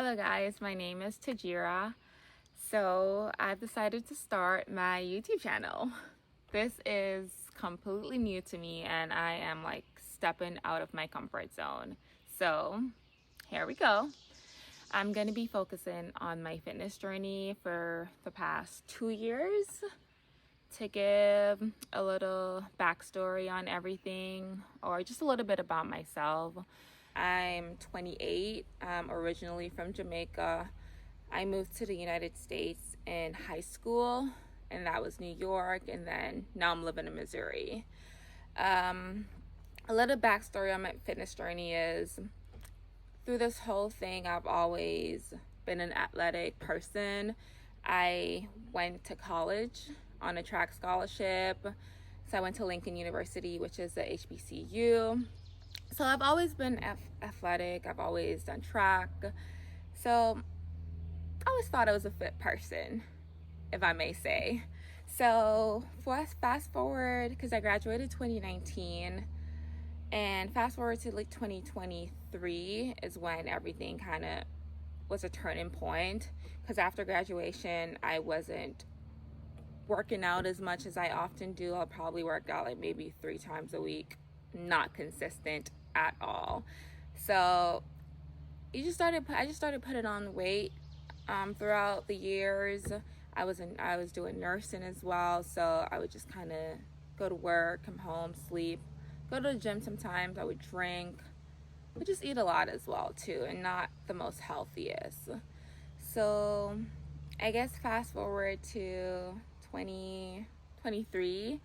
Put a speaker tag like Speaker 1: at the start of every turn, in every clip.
Speaker 1: Hello guys, my name is Tajira. So I've decided to start my YouTube channel. This is completely new to me and I am like stepping out of my comfort zone. So here we go. I'm going to be focusing on my fitness journey for the past 2 years to give a little backstory on everything or just a little bit about myself. I'm 28, originally from Jamaica. I moved to the United States in high school, and that was New York, and then now I'm living in Missouri. A little backstory on my fitness journey is through this whole thing, I've always been an athletic person. I went to college on a track scholarship. So I went to Lincoln University, which is the HBCU. So I've always been athletic. I've always done track. So I always thought I was a fit person, if I may say. So fast forward, because I graduated 2019, and fast forward to like 2023 is when everything kind of was a turning point. Because after graduation, I wasn't working out as much as I often do. I'll probably work out like maybe 3 times a week, not consistent at all. So I just started putting on weight throughout the years. I was doing nursing as well, so I would just kind of go to work, come home, sleep, go to the gym sometimes. I would drink, but just eat a lot as well too, and not the most healthiest. So I guess fast forward to 2023.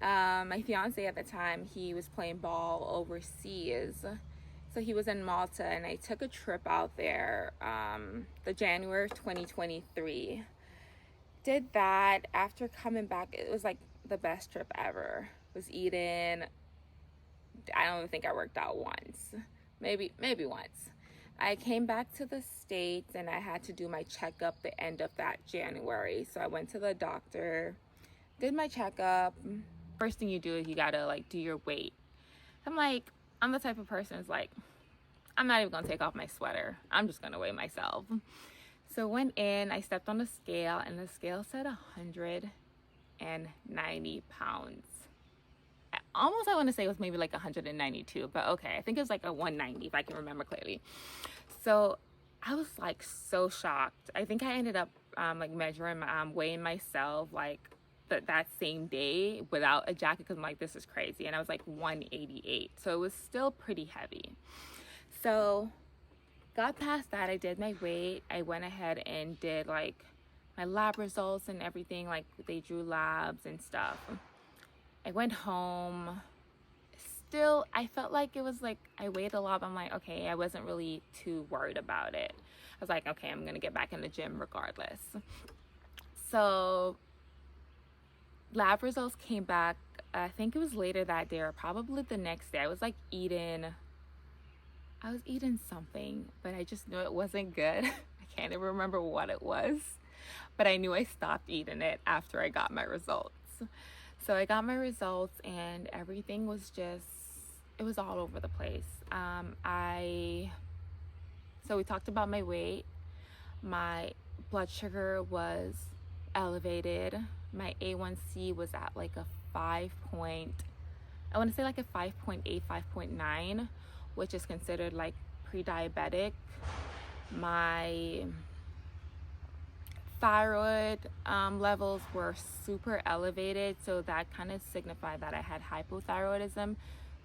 Speaker 1: My fiance at the time, he was playing ball overseas. So he was in Malta, and I took a trip out there the January of 2023. Did that. After coming back, it was like the best trip ever. Was eating. I don't even think I worked out once. Maybe once. I came back to the States and I had to do my checkup the end of that January. So I went to the doctor, did my checkup. First thing you do is you gotta like do your weight. I'm the type of person who's like, I'm not even gonna take off my sweater. I'm just gonna weigh myself. So went in, I stepped on the scale, and the scale said 190 pounds. Almost, I want to say it was maybe like 192, but okay, I think it was like a 190 if I can remember clearly. So I was like so shocked. I think I ended up like measuring, weighing myself like that same day without a jacket, because I'm like, this is crazy. And I was like 188, so it was still pretty heavy. So got past that, I did my weight. I went ahead and did like my lab results and everything, like they drew labs and stuff. I went home. Still, I felt like it was like I weighed a lot, but I'm like, okay, I wasn't really too worried about it. I was like, okay, I'm gonna get back in the gym regardless. So lab results came back, I think it was later that day or probably the next day. I was eating something, but I just knew it wasn't good. I can't even remember what it was, but I knew I stopped eating it after I got my results. So I got my results and everything was it was all over the place. So we talked about my weight. My blood sugar was elevated. My A1C was at like a 5.8, 5.9, which is considered like pre-diabetic. My thyroid levels were super elevated, so that kind of signified that I had hypothyroidism.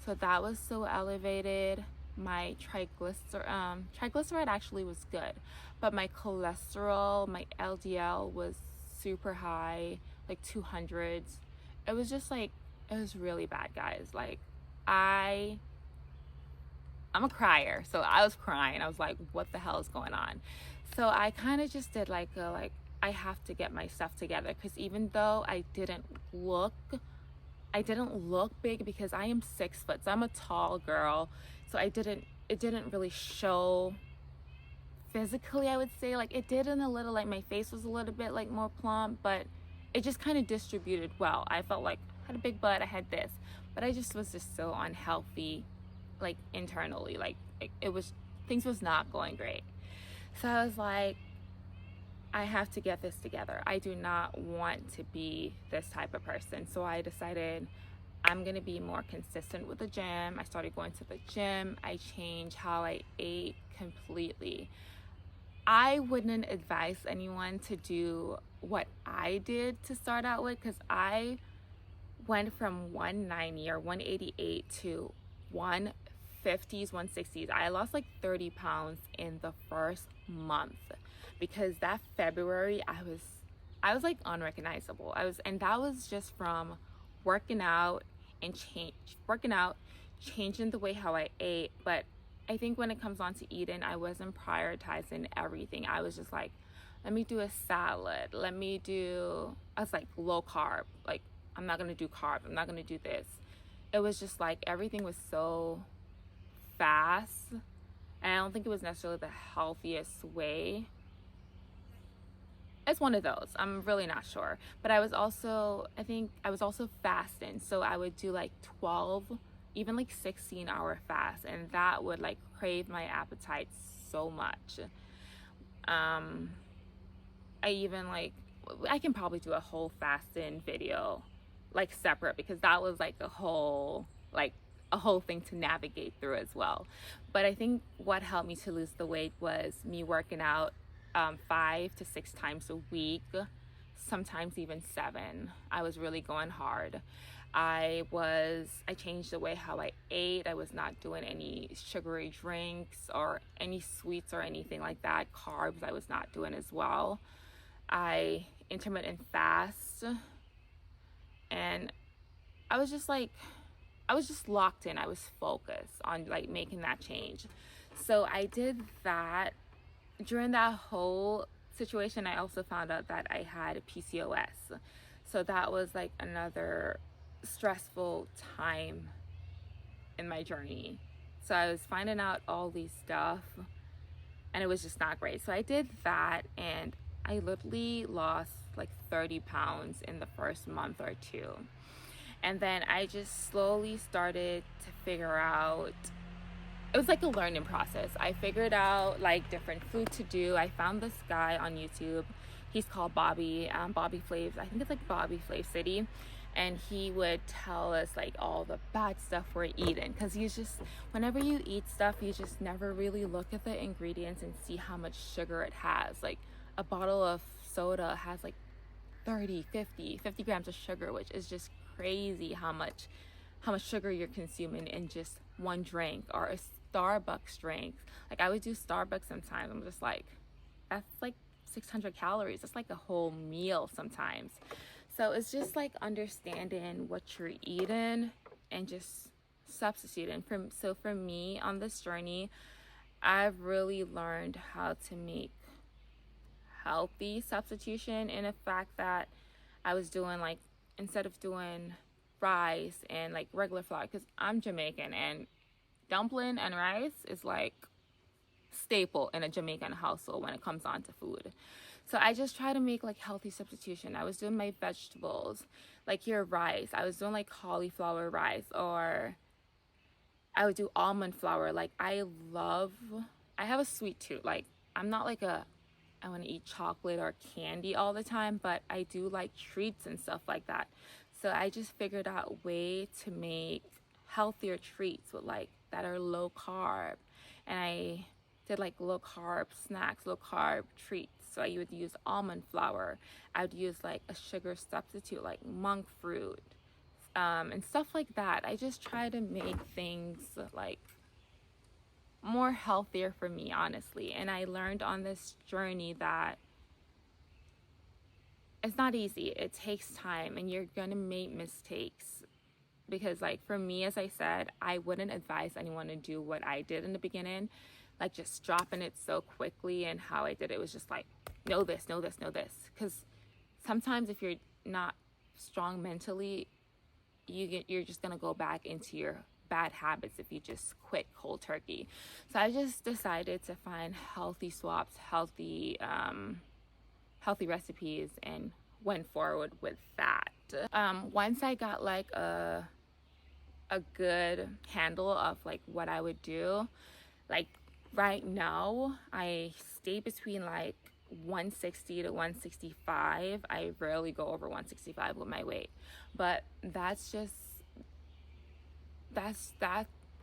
Speaker 1: So that was so elevated. My triglyceride actually was good, but my cholesterol, my LDL was super high, like 200s. It was just like, it was really bad, guys. Like I'm a crier, so I was crying. I was like, what the hell is going on? So I kind of just did I have to get my stuff together, because even though I didn't look big, because I am 6 foot, so I'm a tall girl. So it didn't really show physically, I would say. Like it did in a little, like my face was a little bit like more plump, but it just kind of distributed well. I felt like I had a big butt, I had this, but I just was just so unhealthy, like internally, like it was, things was not going great. So I was like, I have to get this together. I do not want to be this type of person. So I decided I'm going to be more consistent with the gym. I started going to the gym. I changed how I ate completely. I wouldn't advise anyone to do what I did to start out with, because I went from 190 or 188 to 150s, 160s. I lost like 30 pounds in the first month, because that February I was like unrecognizable. And that was just from working out working out, changing the way how I ate. But I think when it comes on to eating, I wasn't prioritizing everything. I was just like, let me do a salad. I was like low carb. Like, I'm not going to do carbs. I'm not going to do this. It was just like everything was so fast. And I don't think it was necessarily the healthiest way. It's one of those. I'm really not sure. But I think I was also fasting. So I would do like 12, even like 16-hour fast. And that would like crave my appetite so much. I can probably do a whole fasting video like separate, because that was like a whole thing to navigate through as well. But I think what helped me to lose the weight was me working out 5 to 6 times a week, sometimes even 7. I was really going hard. I changed the way how I ate. I was not doing any sugary drinks or any sweets or anything like that. Carbs I was not doing as well. I intermittent fast, and I was just locked in. I was focused on like making that change. So I did that. During that whole situation, I also found out that I had PCOS. So that was like another stressful time in my journey. So I was finding out all these stuff, and it was just not great. So I did that, and I literally lost like 30 pounds in the first month or two. And then I just slowly started to figure out, it was like a learning process. I figured out like different food to do. I found this guy on YouTube. He's called Bobby Flaves. I think it's like Bobby Flav City. And he would tell us like all the bad stuff we're eating. Because whenever you eat stuff, you just never really look at the ingredients and see how much sugar it has. Like a bottle of soda has like 30, 50 grams of sugar, which is just crazy how much sugar you're consuming in just one drink, or a Starbucks drink. Like I would do Starbucks sometimes. I'm just like, that's like 600 calories. That's like a whole meal sometimes. So it's just like understanding what you're eating and just substituting. So for me on this journey, I've really learned how to make healthy substitution, in the fact that I was doing like, instead of doing rice and like regular flour, because I'm Jamaican and dumpling and rice is like staple in a Jamaican household when it comes on to food. So I just try to make like healthy substitution. I was doing my vegetables, like your rice. I was doing like cauliflower rice, or I would do almond flour. Like I have a sweet tooth. Like I'm not like I want to eat chocolate or candy all the time, but I do like treats and stuff like that. So I just figured out a way to make healthier treats with like that are low carb. And I did like low carb snacks, low carb treats. So I would use almond flour. I would use like a sugar substitute like monk fruit, and stuff like that. I just try to make things like more healthier for me, honestly. And I learned on this journey that it's not easy. It takes time, and you're gonna make mistakes. Because like for me, as I said, I wouldn't advise anyone to do what I did in the beginning, like just dropping it so quickly. And how I did it was just like, know this. Because sometimes if you're not strong mentally, you're just gonna go back into your bad habits if you just quit cold turkey. So I just decided to find healthy swaps, healthy recipes, and went forward with that. Once I got like a good handle of like what I would do, like Right now, I stay between like 160 to 165. I rarely go over 165 with my weight, but that's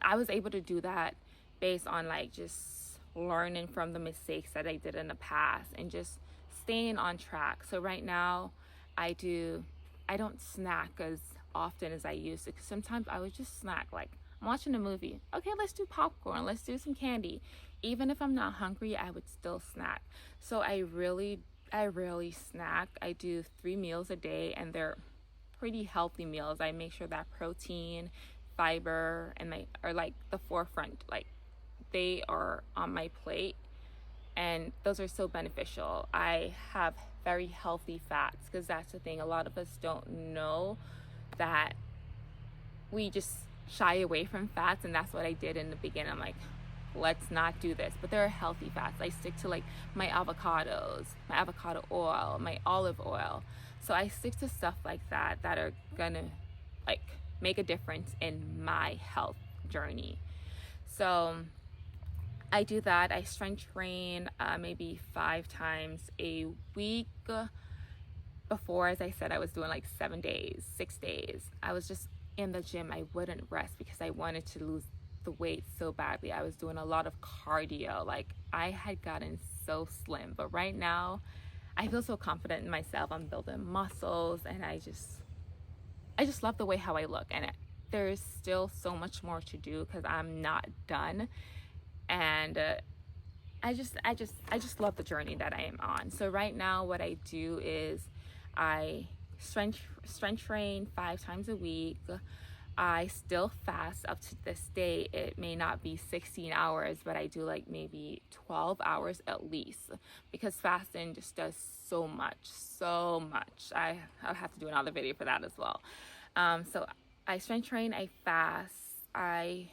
Speaker 1: I was able to do that based on like just learning from the mistakes that I did in the past and just staying on track. So right now, I don't snack as often as I used to, because sometimes I would just snack like I'm watching a movie. Okay, let's do popcorn, let's do some candy. Even if I'm not hungry, I would still snack. So I rarely snack. I do 3 meals a day, and they're pretty healthy meals. I make sure that protein, fiber, and they are like the forefront, like they are on my plate, and those are so beneficial. I have very healthy fats, because that's the thing, a lot of us don't know that we just shy away from fats, and that's what I did in the beginning. I'm like, let's not do this. But there are healthy fats. I stick to like my avocados, my avocado oil, my olive oil. So I stick to stuff like that that are gonna like make a difference in my health journey. So I do that. I strength train maybe 5 times a week. Before, as I said, I was doing like 7 days, 6 days. I was just in the gym. I wouldn't rest because I wanted to lose the weight so badly. I was doing a lot of cardio. Like, I had gotten so slim, but right now I feel so confident in myself. I'm building muscles, and I just love the way how I look. And there's still so much more to do because I'm not done. And I just love the journey that I am on. So right now, what I do is I strength train 5 times a week. I still fast up to this day. It may not be 16 hours, but I do like maybe 12 hours at least, because fasting just does so much. I'll have to do another video for that as well. So I strength train, I fast, I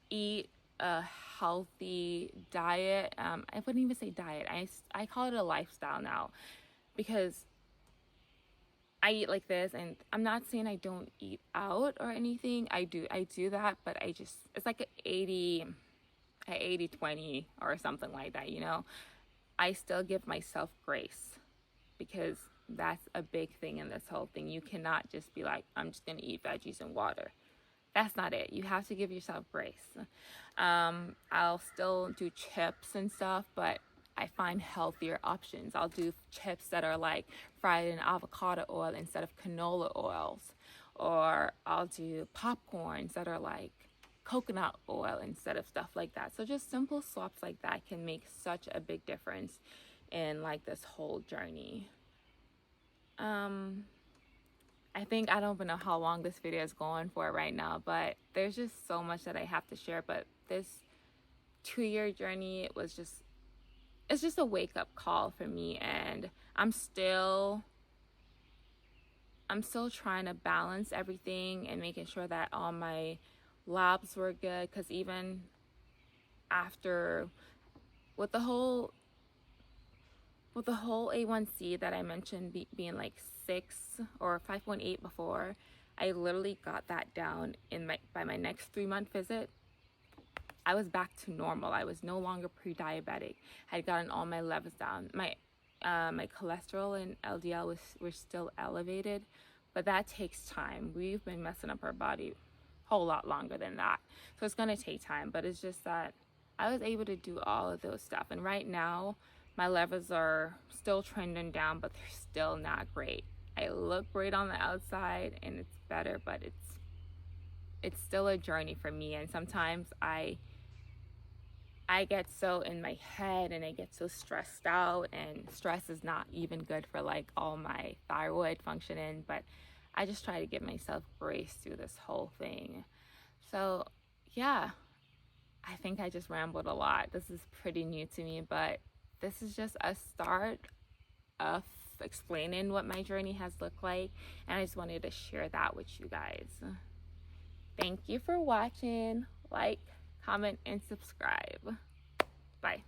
Speaker 1: eat a healthy diet. I wouldn't even say diet. I call it a lifestyle now, because I eat like this, and I'm not saying I don't eat out or anything. I do that, but it's like an 80-20 or something like that, you know. I still give myself grace, because that's a big thing in this whole thing. You cannot just be like, I'm just gonna eat veggies and water. That's not it. You have to give yourself grace. I'll still do chips and stuff, but I find healthier options. I'll do chips that are like fried in avocado oil instead of canola oils. Or I'll do popcorns that are like coconut oil instead of stuff like that. So just simple swaps like that can make such a big difference in like this whole journey. I think I don't even know how long this video is going for right now, but there's just so much that I have to share. But this 2-year journey it's just a wake-up call for me, and I'm still trying to balance everything and making sure that all my labs were good, because even after with the whole A1C that I mentioned being like 6 or 5.8 before, I literally got that down by my next 3-month visit. I was back to normal. I was no longer pre-diabetic. I had gotten all my levels down. My cholesterol and LDL were still elevated, but that takes time. We've been messing up our body a whole lot longer than that. So it's going to take time, but it's just that I was able to do all of those stuff. And right now, my levels are still trending down, but they're still not great. I look great on the outside, and it's better, but it's still a journey for me. And sometimes I get so in my head, and I get so stressed out, and stress is not even good for like all my thyroid functioning, but I just try to give myself grace through this whole thing. So yeah, I think I just rambled a lot. This is pretty new to me, but this is just a start of explaining what my journey has looked like, and I just wanted to share that with you guys. Thank you for watching. Like, comment, and subscribe. Bye.